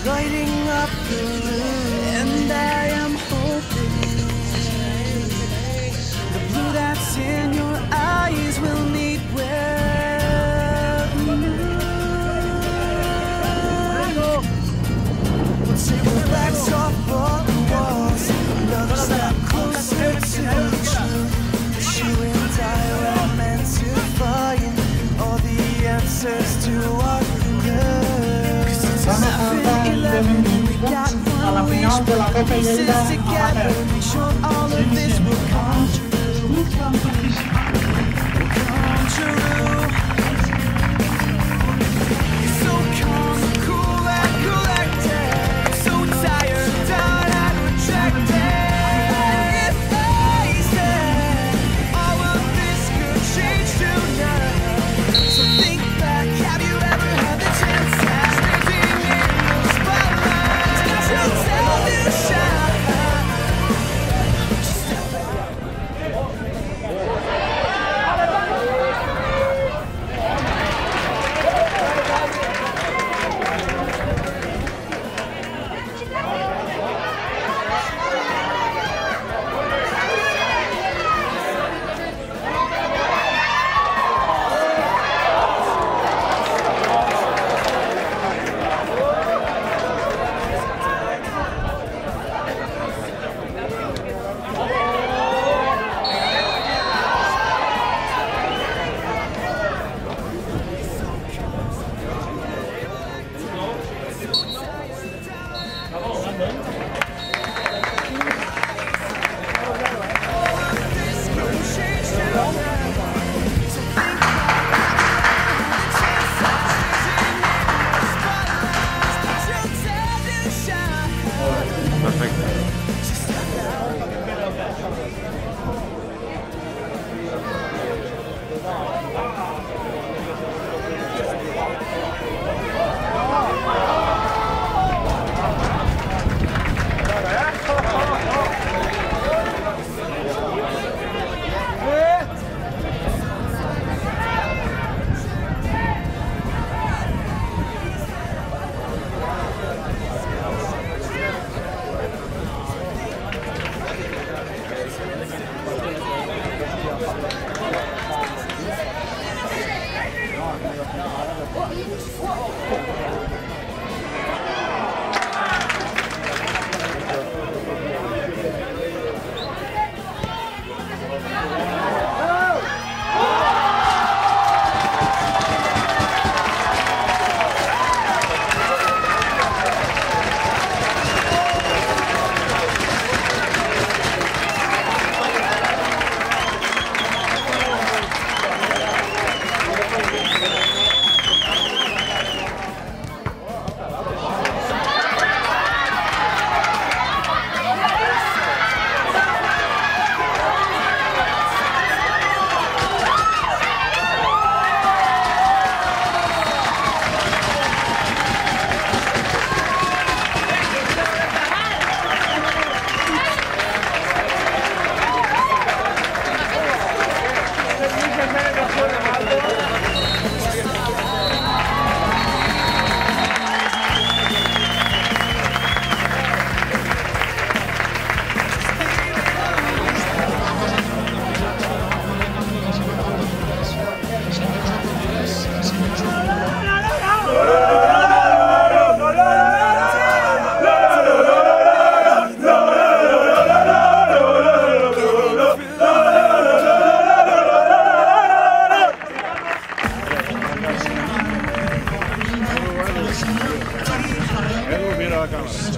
lighting up the room, and I am hoping the blue that's in your eyes will meet with you. We'll take the backs off all the walls, another step closer to the truth. You and I were meant to find all the answers to our love. A la final de la Copa Lleida Amateur. All of this will come true. So calm, cool and collected, so tired, done and rejected. They said all of this could change tonight. So think back, have you ever had the chance at standing in the spotlight to tell you shine?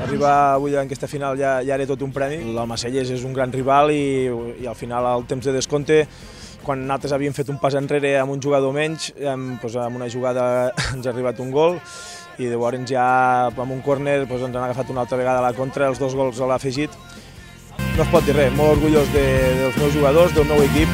Arribar avui en aquesta final ja era tot un premi. L'Almacelles és un gran rival i al final, al temps de descompte, quan nosaltres havíem fet un pas enrere amb un jugador menys, amb una jugada ens ha arribat un gol i llavors ja amb un córner ens han agafat una altra vegada a la contra, els dos gols a l'afegit. No es pot dir res, molt orgullós dels meus jugadors, del meu equip.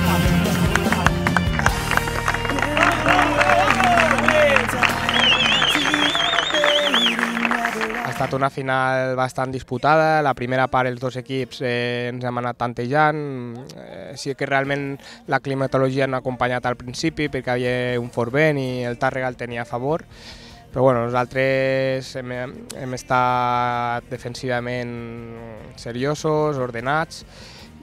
estat una final bastant disputada. La primera part els dos equips ens hem anat tantejant. Sí que realment la climatologia ens ha acompanyat al principi perquè hi havia un fort vent i el Tàrrega el tenia a favor. Però bueno, nosaltres hem estat defensivament seriosos, ordenats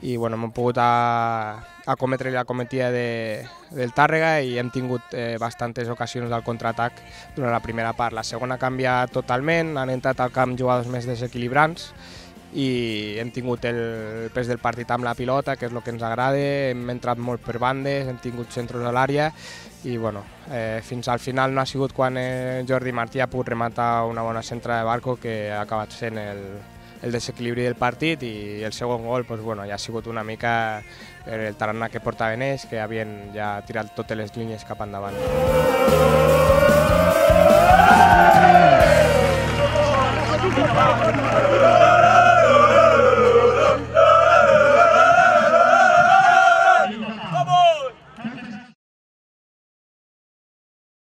i bueno, hem pogut acometre la cometida del Tàrrega i hem tingut bastantes ocasions del contraatac durant la primera part. La segona ha canviat totalment, han entrat al camp jugadors més desequilibrants i hem tingut el pes del partit amb la pilota, que és el que ens agrada, hem entrat molt per bandes, hem tingut centres a l'àrea i bueno, fins al final no ha sigut quan Jordi Martí ha pogut rematar una bona centra de Barco que ha acabat sent el desequilibri del partit i el segon gol pues, bueno, ja ha sigut una mica el tarannà que portaven ells, que havien ja tirat totes les línies cap endavant.